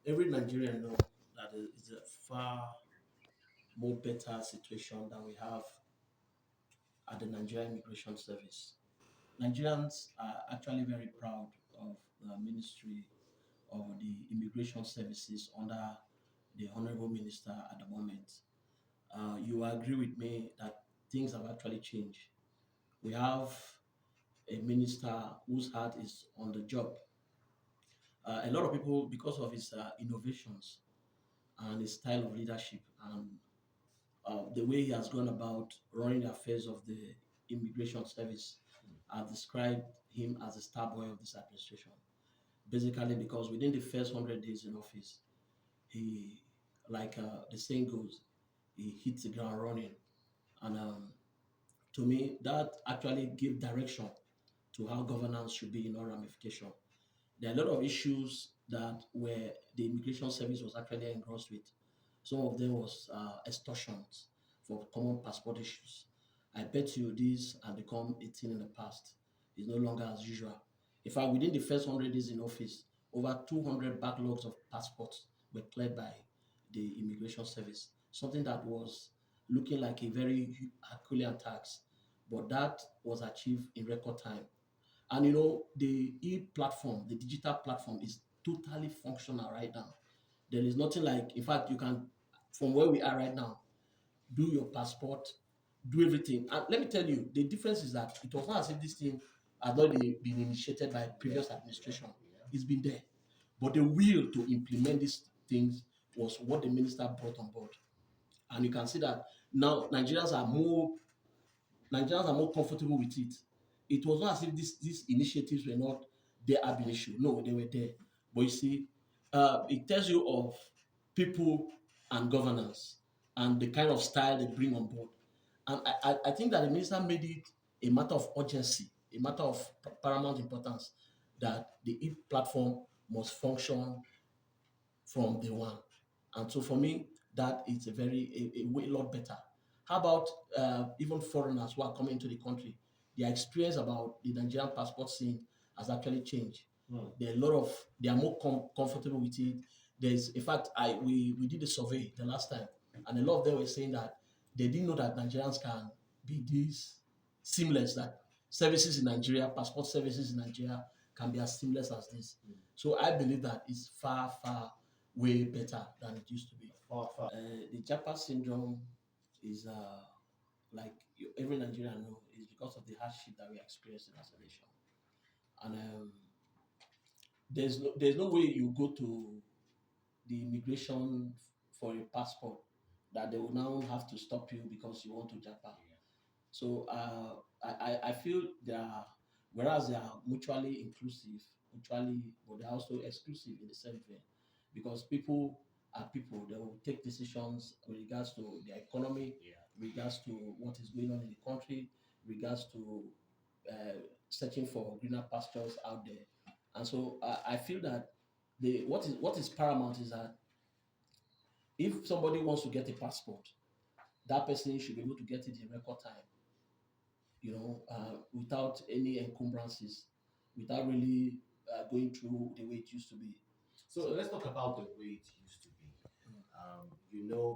Every Nigerian know that it's a far more better situation than we have at the Nigerian Immigration Service. Nigerians are actually very proud of the Ministry of the Immigration Services under the Honorable Minister at the moment. You agree with me that things have actually changed. We have a minister whose heart is on the job. A lot of people, because of his innovations and his style of leadership and the way he has gone about running the affairs of the immigration service, have described him as a star boy of this administration. Basically, because within the first 100 days in office, he, like the saying goes, he hits the ground running. And to me, that actually gave direction to how governance should be in all ramification. There are a lot of issues that where the immigration service was actually engrossed with. Some of them was extortions for common passport issues. I bet you these have become a thing in the past. It's no longer as usual. In fact, within the first 100 days in office, over 200 backlogs of passports were cleared by the immigration service. Something that was looking like a very Herculean task, but that was achieved in record time. And the e-platform, the digital platform is totally functional right now. There is nothing like, in fact, you can, from where we are right now, do your passport, do everything. And let me tell you, the difference is that it was not as if this thing had not been initiated by previous administration. It's been there. But the will to implement these things was what the minister brought on board. And you can see that now Nigerians are more comfortable with it. It was not as if these initiatives were not there ab initio. No, they were there. But you see, it tells you of people and governance and the kind of style they bring on board. And I think that the minister made it a matter of urgency, a matter of paramount importance that the platform must function from day one. And so for me, that is a way lot better. How about even foreigners who are coming into the country? Their experience about the Nigerian passport scene has actually changed. There are a lot of they are more comfortable with it. There's in fact we did a survey the last time, and a lot of them were saying that they didn't know that Nigerians can be this seamless, that services in Nigeria, passport services in Nigeria can be as seamless as this. So I believe that it's far, far way better than it used to be. The Japa syndrome is like every Nigerian know is because of the hardship that we experience in as a nation. And there's no way you go to the immigration for a passport that they will now have to stop you because you want to Japa. So I feel they are, whereas they are mutually inclusive, mutually, but they're also exclusive in the same way, because people are people. They will take decisions with regards to their economy, regards to what is going on in the country, regards to uh, searching for greener pastures out there. And so I feel that the what is paramount is that if somebody wants to get a passport, that person should be able to get it in record time, without any encumbrances, without really going through the way it used to be. So let's talk about the way it used to be.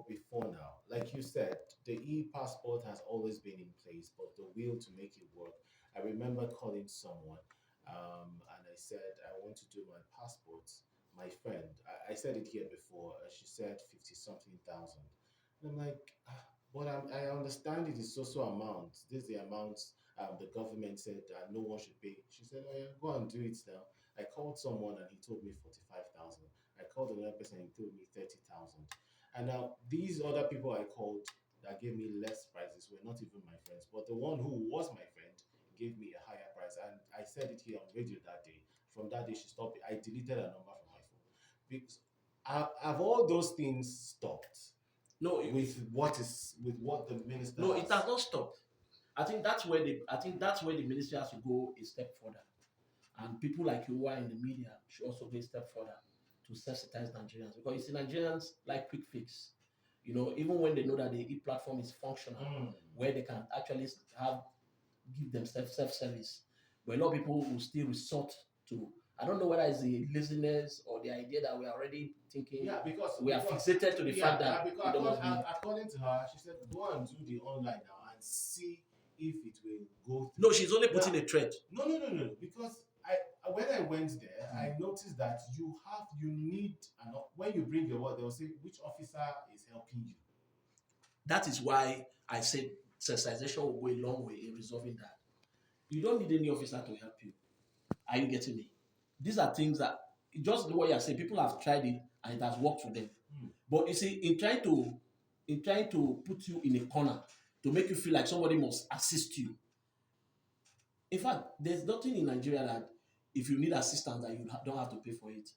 Before now, like you said, the e-passport has always been in place, but the will to make it work. I remember calling someone, and I said, I want to do my passport. My friend, I said it here before, she said 50 something thousand. And I'm like, but I understand it is so amount. This is the amount the government said no one should pay. She said, oh, yeah, go and do it now. I called someone and he told me 45,000. I called another person and he told me 30,000. And now these other people I called that gave me less prices were not even my friends, but the one who was my friend gave me a higher price. And I said it here on radio that day. From that day, she stopped it. I deleted her number from my phone because have all those things stopped No, with what the minister no, has. it has not stopped. I think that's where the ministry has to go a step further, and people like you who are in the media should also go a step further to sensitize Nigerians, because you see Nigerians like quick fix. Even when they know that the e-platform is functional, where they can actually have give themselves self-service, but a lot of people will still resort to I don't know whether it's the laziness or the idea that we are already thinking. Yeah, We are because fixated to the fact that because it must be. according to her, she said go and do the online now and see if it will go through. No, she's only putting Now, a threat. no, because when I went there, I noticed that you need when you bring your work, they'll say which officer is helping you. That is why I said sensitization will go a long way in resolving that. You don't need any officer to help you. Are you getting me? These are things that just what you're saying. People have tried it and it has worked for them. But you see, in trying to put you in a corner to make you feel like somebody must assist you. In fact, there's nothing in Nigeria that if you need assistance that you don't have to pay for it.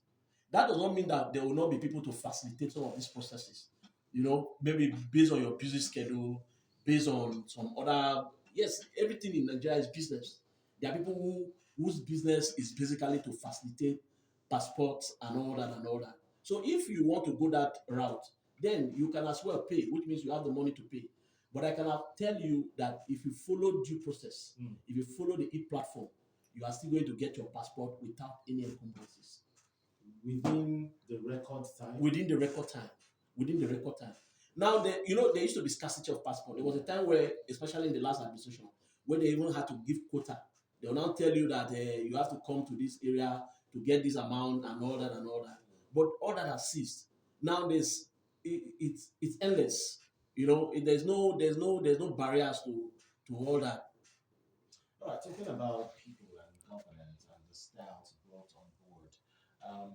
That does not mean that there will not be people to facilitate some of these processes. You know, maybe based on your busy schedule, based on some other. Yes, everything in Nigeria is business. There are people whose business is basically to facilitate passports and all that and all that. So if you want to go that route, then you can as well pay, which means you have the money to pay. But I cannot tell you that if you follow due process, if you follow the e-platform, you are still going to get your passport without any encumbrances. Within the record time. Within the record time. Within the record time. Now, there used to be scarcity of passport. There was a time where, especially in the last administration, where they even had to give quota. They will now tell you that you have to come to this area to get this amount and all that and all that. But all that has ceased. Now it's endless. You know, there's no barriers to all that. All right, talking about people and governance and the styles brought on board,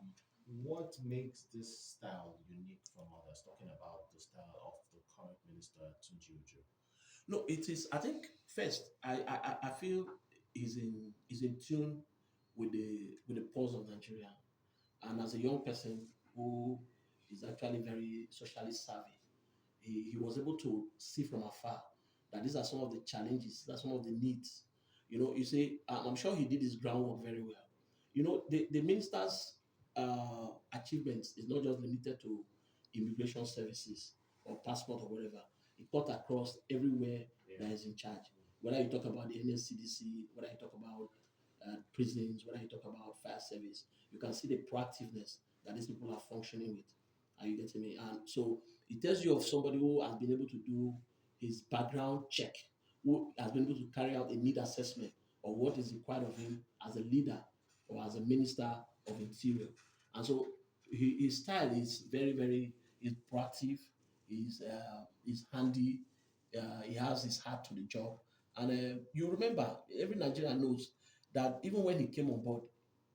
what makes this style unique from others? Talking about the style of the current minister, Tunji Ojo. No, it is. I think first, I feel is in tune with the pulse of Nigeria, and as a young person who is actually very socially savvy, he was able to see from afar that these are some of the challenges, that some of the needs. You know, you say, I'm sure he did his groundwork very well. You know, the minister's achievements is not just limited to immigration services or passport or whatever. It cut across everywhere that is in charge. Whether you talk about the NSCDC, whether you talk about prisons, whether you talk about fire service, you can see the proactiveness that these people are functioning with. Are you getting me? And so it tells you of somebody who has been able to do his background check, who has been able to carry out a need assessment of what is required of him as a leader or as a minister of interior. And so his style is very, very is proactive, is handy, he has his heart to the job. And you remember, every Nigerian knows that even when he came on board,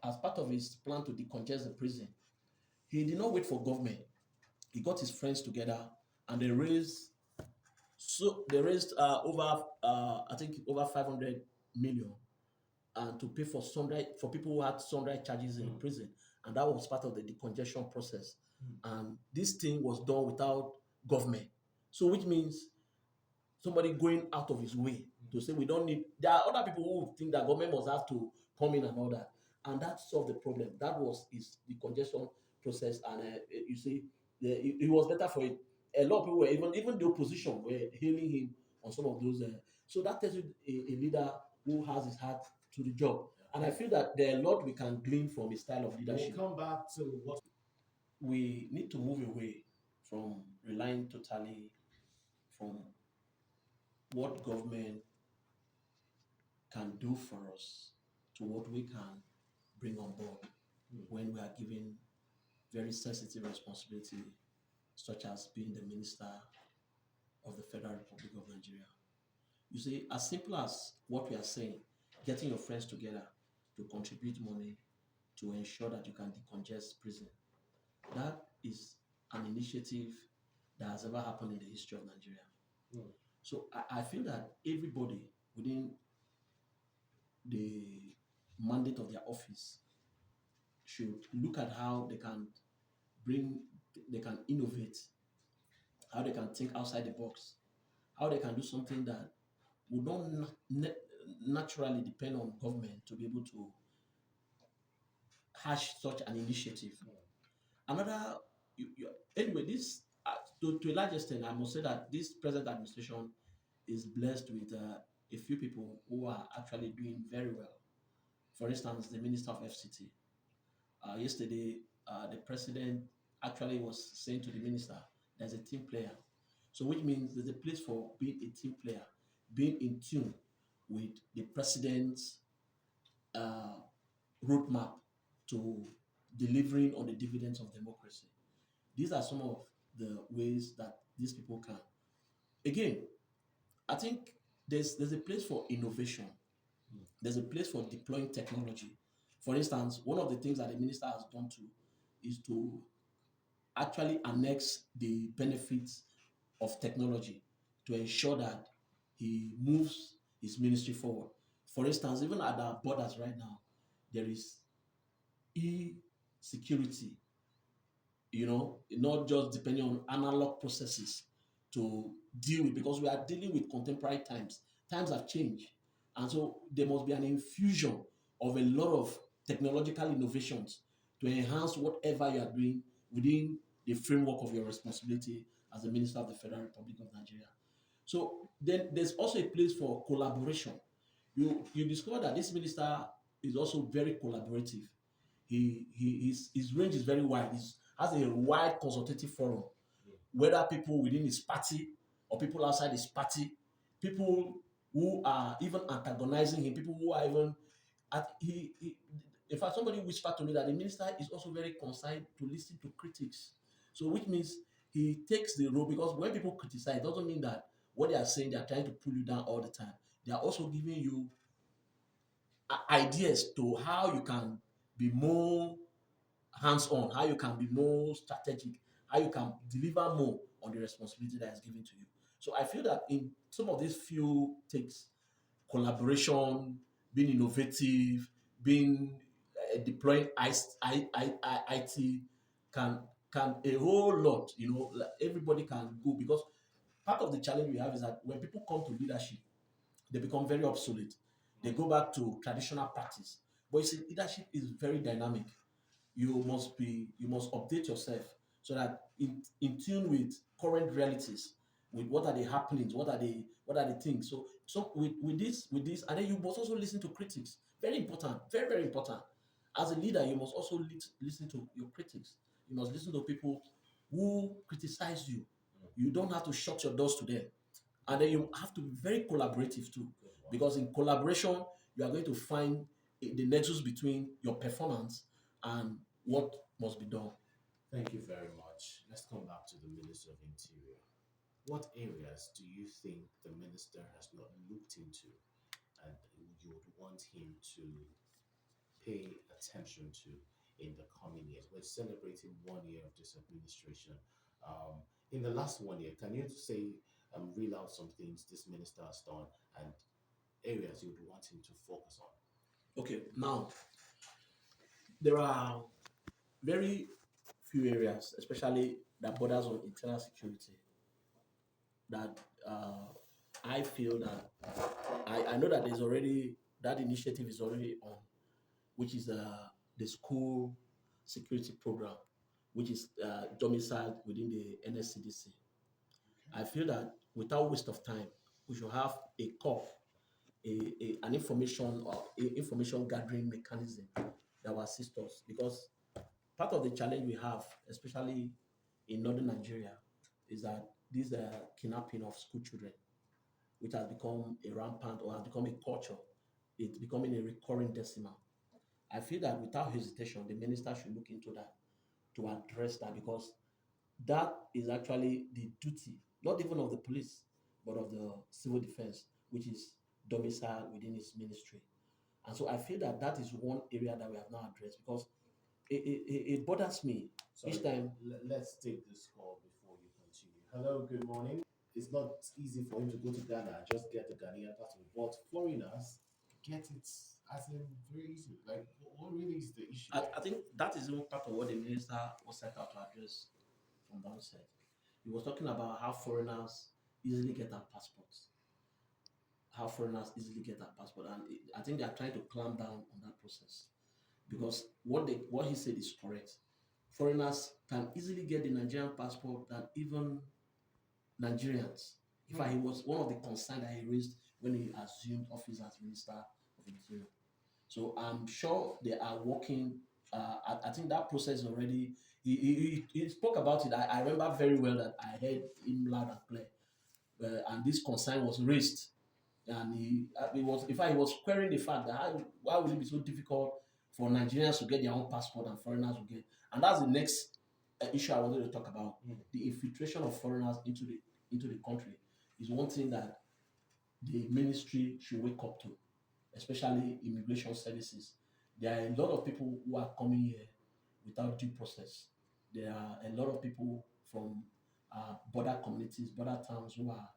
as part of his plan to decongest the prison, he did not wait for government. He got his friends together and they raised over I think over 500 million and to pay for sundry for people who had sundry charges in prison, and that was part of the decongestion process. And this thing was done without government, so which means somebody going out of his way to say we don't need. There are other people who think that government must have to come in and all that, and that solved the problem. That was his decongestion process, and you see, it was better for it. A lot of people were even the opposition were hailing him on some of those. So that tells you a leader who has his heart to the job, and I feel that there are a lot we can glean from his style of leadership. We'll come back to what We need to move away from relying totally from what government can do for us to what we can bring on board when we are given very sensitive responsibility, such as being the minister of the Federal Republic of Nigeria. You see, as simple as what we are saying, getting your friends together to contribute money to ensure that you can decongest prison, that is an initiative that has ever happened in the history of Nigeria. So I feel that everybody within the mandate of their office should look at how bring, they can innovate, how they can think outside the box, how they can do something that would not naturally depend on government to be able to hash such an initiative. Another, anyway, this to a large extent, I must say that this present administration is blessed with a few people who are actually doing very well. For instance, the Minister of FCT. Yesterday, the president actually was saying to the minister, there's a team player. So, which means there's a place for being a team player, being in tune with the president's uh, roadmap to delivering on the dividends of democracy. These are some of the ways that these people can. Again, I think there's a place for innovation. There's a place for deploying technology. For instance, one of the things that the minister has done to is to actually annex the benefits of technology to ensure that he moves his ministry forward. For instance, even at our borders right now, there is e-security, not just depending on analog processes to deal with, because we are dealing with contemporary times. Times have changed. And so there must be an infusion of a lot of technological innovations to enhance whatever you are doing within the framework of your responsibility as the Minister of the Federal Republic of Nigeria. So then there's also a place for collaboration. You discover that this minister is also very collaborative. His range is very wide. He has a wide consultative forum, whether people within his party or people outside his party, people who are even antagonizing him, people who are even in fact, somebody whispered to me that the minister is also very concerned to listen to critics. So, which means he takes the role, because when people criticize, it doesn't mean that what they are saying they are trying to pull you down all the time. They are also giving you ideas to how you can be more hands-on, how you can be more strategic, how you can deliver more on the responsibility that is given to you. So I feel that in some of these few takes, collaboration, being innovative, being deploying IT can a whole lot. Like everybody can go, because part of the challenge we have is that when people come to leadership, they become very obsolete. They go back to traditional practice. But you see, leadership is very dynamic. You must update yourself so that in tune with current realities, with what are the happenings, what are the things. So with this, and then you must also listen to critics. Very important, very very important. As a leader, you must also listen to your critics. You must listen to people who criticize you. You don't have to shut your doors to them. And then you have to be very collaborative too, because in collaboration you are going to find the nexus between your performance and what must be done. Thank you very much. Let's come back to the Minister of Interior. What areas do you think the minister has not looked into and you would want him to pay attention to in the coming years? We're celebrating 1 year of this administration. In the last 1 year, can you say, reel out some things this minister has done and areas you would want him to focus on? Okay, now there are very few areas, especially that borders on internal security, that I feel that I know that there's already that initiative is already on, which is the school security program, which is domiciled within the NSCDC. I feel that without waste of time, we should have a core, an information or information gathering mechanism that will assist us, because part of the challenge we have, especially in northern Nigeria, is that this kidnapping of school children, which has become a rampant or has become a culture, it's becoming a recurring decimal. I feel that without hesitation, the minister should look into that to address that, because that is actually the duty, not even of the police, but of the civil defense, which is domiciled within his ministry. And so I feel that that is one area that we have not addressed, because it bothers me Sorry, each time. let's take this call before you continue. Hello, good morning. It's not easy for him to go to Ghana and just get the Ghanaian passport, but foreigners get it as in very easy. Like, what really is the issue I, there? I think that is even part of what the minister was set out to address from the onset. He was talking about how foreigners easily get our passports, and I think they are trying to clamp down on that process, because what he said is correct. Foreigners can easily get the Nigerian passport than even Nigerians. In fact, he was one of the concerns that he raised when he assumed office as Minister of Interior. So I'm sure they are working I think that process already. He spoke about it. I remember very well that I heard him loud and clear, and this concern was raised, and he was, in fact, he was querying the fact that why would it be so difficult for Nigerians to get their own passport and foreigners to get, and that's the next issue I wanted to talk about. The infiltration of foreigners into the country is one thing that the ministry should wake up to, especially immigration services. There are a lot of people who are coming here without due process. There are a lot of people from border communities, border towns who are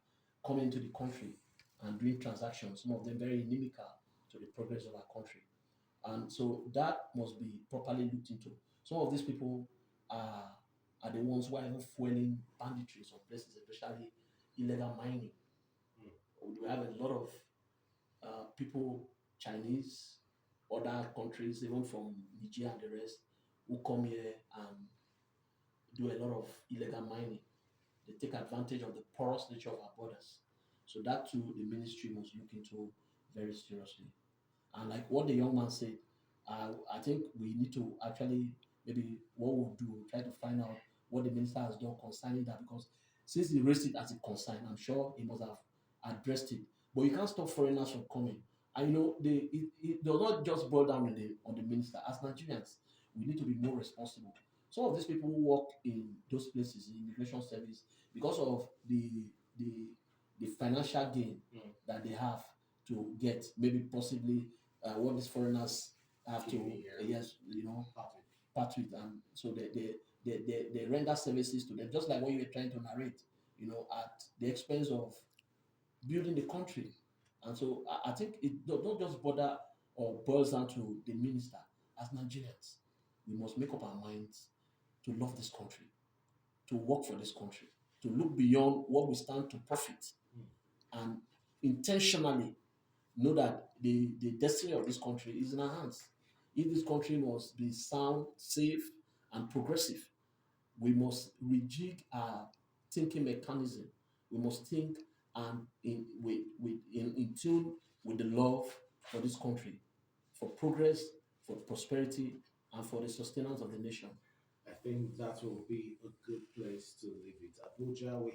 coming into the country and doing transactions, some of them very inimical to the progress of our country. And so that must be properly looked into. Some of these people are, are the ones who are even fueling banditry in some places, especially illegal mining. We have a lot of people, Chinese, other countries, even from Nigeria and the rest, who come here and do a lot of illegal mining. They take advantage of the porous nature of our borders. So that too, the ministry must look into very seriously. And like what the young man said, I think we need to actually, maybe what we'll do, try to find out what the minister has done concerning that, because since he raised it as a concern, I'm sure he must have addressed it. But you can't stop foreigners from coming. And it does not just boil down on the minister. As Nigerians, we need to be more responsible. Some of these people who work in those places, in immigration service, because of the the financial gain that they have to get, maybe possibly what these foreigners have to, yes, part with, and so they render services to them, just like what you were trying to narrate, at the expense of building the country. And so I think it does not just bother or boils down to the minister. As Nigerians, we must make up our minds to love this country, to work for this country, to look beyond what we stand to profit, and intentionally know that the destiny of this country is in our hands. If this country must be sound, safe, and progressive, we must rejig our thinking mechanism. We must think and in tune with the love for this country, for progress, for prosperity, and for the sustenance of the nation. I think that will be a good place to leave it. Abuja, we